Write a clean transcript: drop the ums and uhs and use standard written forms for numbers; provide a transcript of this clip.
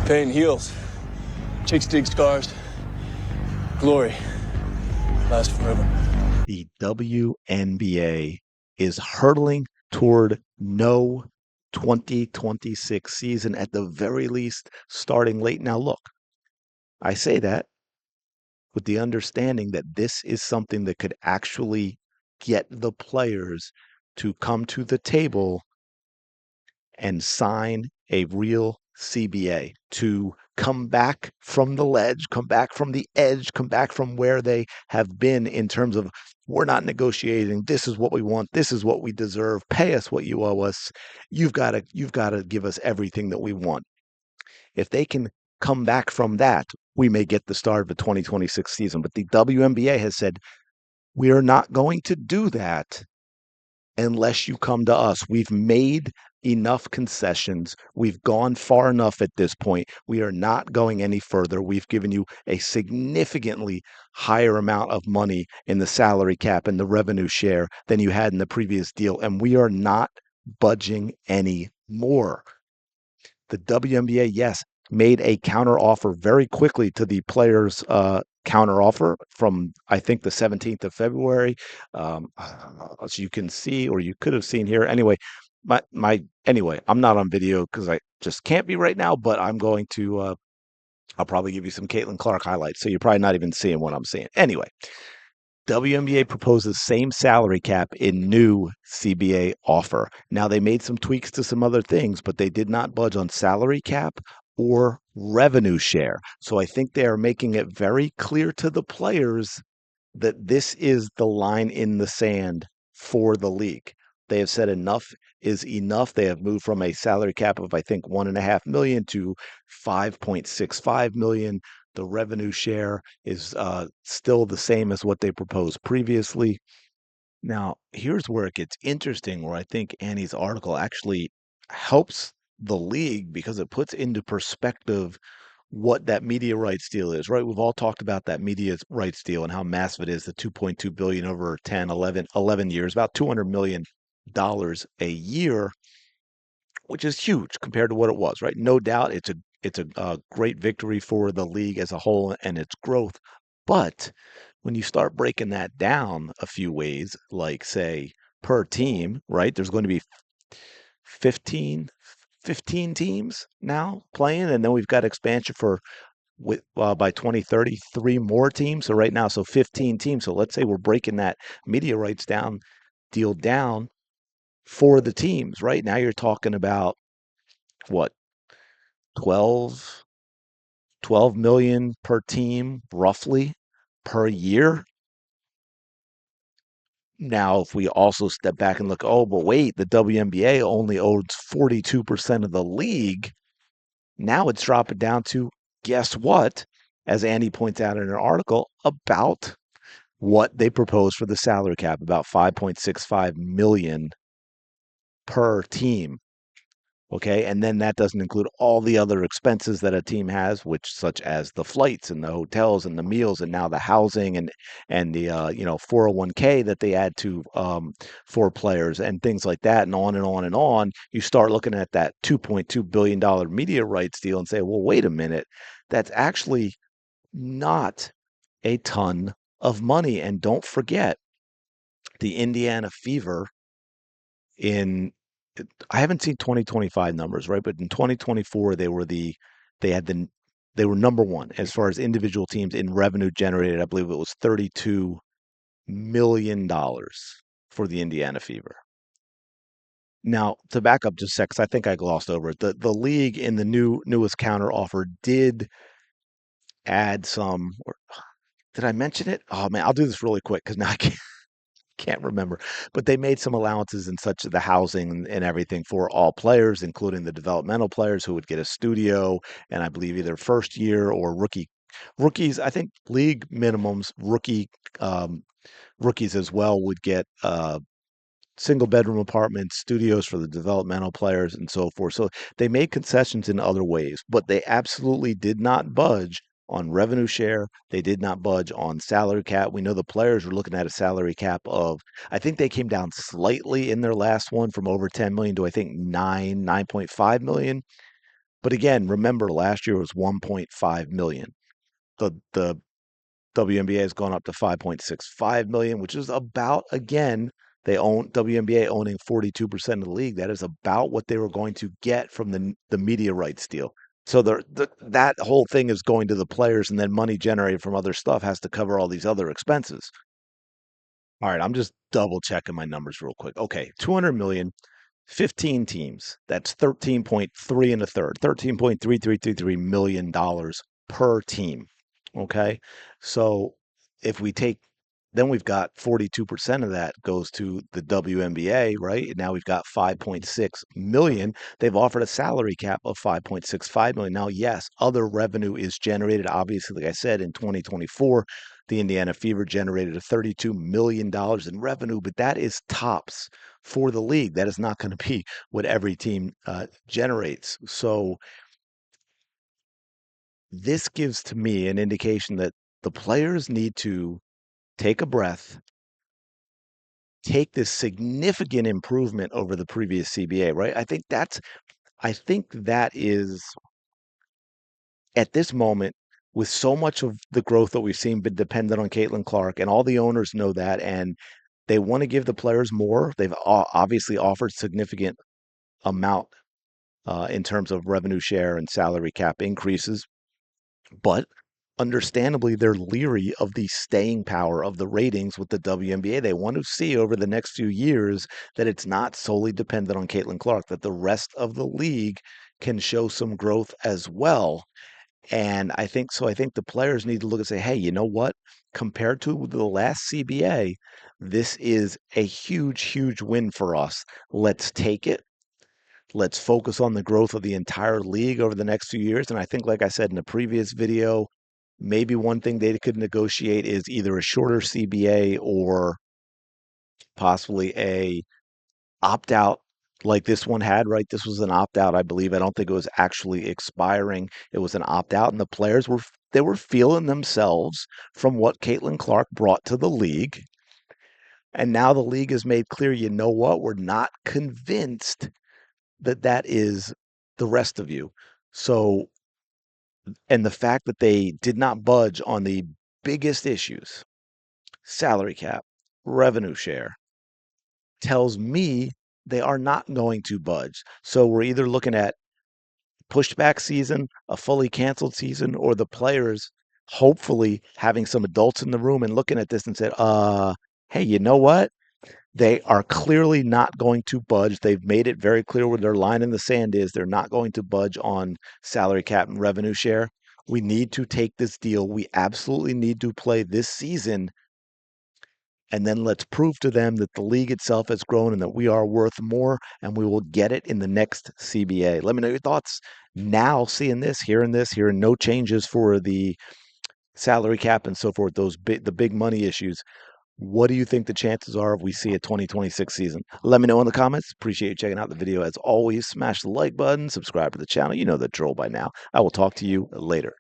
Pain heals. Chicks dig scars. Glory lasts forever. The WNBA is hurtling toward no 2026 season, at the very least, starting late. Now, look, I say that with the understanding that this is something that could actually get the players to come to the table and sign a real CBA, to come back from the ledge, come back from the edge, come back from where they have been in terms of, we're not negotiating. This is what we want. This is what we deserve. Pay us what you owe us. You've got to give us everything that we want. If they can come back from that, we may get the start of the 2026 season. But the WNBA has said, we are not going to do that unless you come to us. We've made enough concessions. We've gone far enough at this point. We are not going any further. We've given you a significantly higher amount of money in the salary cap and the revenue share than you had in the previous deal, and we are not budging any more. The WNBA, yes, made a counter offer very quickly to the players' counter offer from, I think, the 17th of February. Um, as you can see, or you could have seen here. Anyway, anyway, I'm not on video because I just can't be right now, but I'm going to. I'll probably give you some Caitlin Clark highlights, so you're probably not even seeing what I'm seeing. Anyway, WNBA proposes same salary cap in new CBA offer. Now, they made some tweaks to some other things, but they did not budge on salary cap or revenue share. So I think they are making it very clear to the players that this is the line in the sand for the league. They have said enough is enough. They have moved from a salary cap of, I think, 1.5 million to 5.65 million. The revenue share is still the same as what they proposed previously. Now, here's where it gets interesting, where I think Annie's article actually helps the league because it puts into perspective what that media rights deal is, right? We've all talked about that media rights deal and how massive it is, the 2.2 billion over 10, 11 years, about $200 million a year, which is huge compared to what it was, right? No doubt it's a great victory for the league as a whole and its growth. But when you start breaking that down a few ways, like say per team, right? There's going to be 15, 15 teams now playing, and then we've got expansion for by 2030, three more teams. So right now, so 15 teams. So let's say we're breaking that media rights deal down for the teams. Right now, you're talking about what, 12, 12 million per team, roughly per year. Now, if we also step back and look, oh, but wait, the WNBA only owns 42% of the league. Now it's dropping down to, guess what? As Andy points out in her article, about what they propose for the salary cap, about 5.65 million per team. Okay. And then that doesn't include all the other expenses that a team has, which such as the flights and the hotels and the meals and now the housing and the 401k that they add to for players and things like that, and on and on and on. You start looking at that $2.2 billion media rights deal and say, well, wait a minute, that's actually not a ton of money. And don't forget, the Indiana Fever in I haven't seen 2025 numbers, right? But in 2024, they had they were number one as far as individual teams in revenue generated. I believe it was $32 million for the Indiana Fever. Now, to back up just a sec, 'cause I think I glossed over it. The league in the newest counter offer did add some. Or did I mention it? Oh man, I'll do this really quick because now I can't remember, but they made some allowances in such the housing and everything for all players, including the developmental players who would get a studio, and I believe either first year or rookies. I think league minimums um, rookies as well would get single bedroom apartments, studios for the developmental players, and so forth. So they made concessions in other ways, but they absolutely did not budge on revenue share. They did not budge on salary cap. We know the players were looking at a salary cap of, I think they came down slightly in their last one from over 10 million to I think 9.5 million. But again, remember last year was 1.5 million. The WNBA has gone up to 5.65 million, which is about, again, they own WNBA owning 42% of the league. That is about what they were going to get from the media rights deal. So that whole thing is going to the players, and then money generated from other stuff has to cover all these other expenses. All right, I'm just double checking my numbers real quick. Okay, 200 million, 15 teams. That's 13.3 and a third, $13.3333 million per team. Okay. So if we take, then we've got 42% of that goes to the WNBA, right? And now we've got 5.6 million. They've offered a salary cap of 5.65 million. Now, yes, other revenue is generated. Obviously, like I said, in 2024, the Indiana Fever generated a $32 million in revenue, but that is tops for the league. That is not going to be what every team generates. So this gives to me an indication that the players need to take a breath, take this significant improvement over the previous CBA, right? I think that is at this moment, with so much of the growth that we've seen been dependent on Caitlin Clark, and all the owners know that, and they want to give the players more. They've obviously offered significant amount in terms of revenue share and salary cap increases. But understandably, they're leery of the staying power of the ratings with the WNBA. They want to see over the next few years that it's not solely dependent on Caitlin Clark, that the rest of the league can show some growth as well. And I think so. I think the players need to look and say, hey, you know what? Compared to the last CBA, this is a huge, huge win for us. Let's take it. Let's focus on the growth of the entire league over the next few years. And I think, like I said in the previous video, maybe one thing they could negotiate is either a shorter CBA or possibly a opt out like this one had, right? This was an opt out, I believe. I don't think it was actually expiring. It was an opt out, and the players were they were feeling themselves from what Caitlin Clark brought to the league. And now the league has made clear, you know what? We're not convinced that that is the rest of you. So, and the fact that they did not budge on the biggest issues, salary cap, revenue share, tells me they are not going to budge. So we're either looking at pushed back season, a fully canceled season, or the players hopefully having some adults in the room and looking at this and said, hey, you know what? They are clearly not going to budge. They've made it very clear where their line in the sand is. They're not going to budge on salary cap and revenue share. We need to take this deal. We absolutely need to play this season. And then let's prove to them that the league itself has grown and that we are worth more, and we will get it in the next CBA. Let me know your thoughts now, seeing this, hearing no changes for the salary cap and so forth, the big money issues. What do you think the chances are if we see a 2026 season? Let me know in the comments. Appreciate you checking out the video. As always, smash the like button, subscribe to the channel. You know the drill by now. I will talk to you later.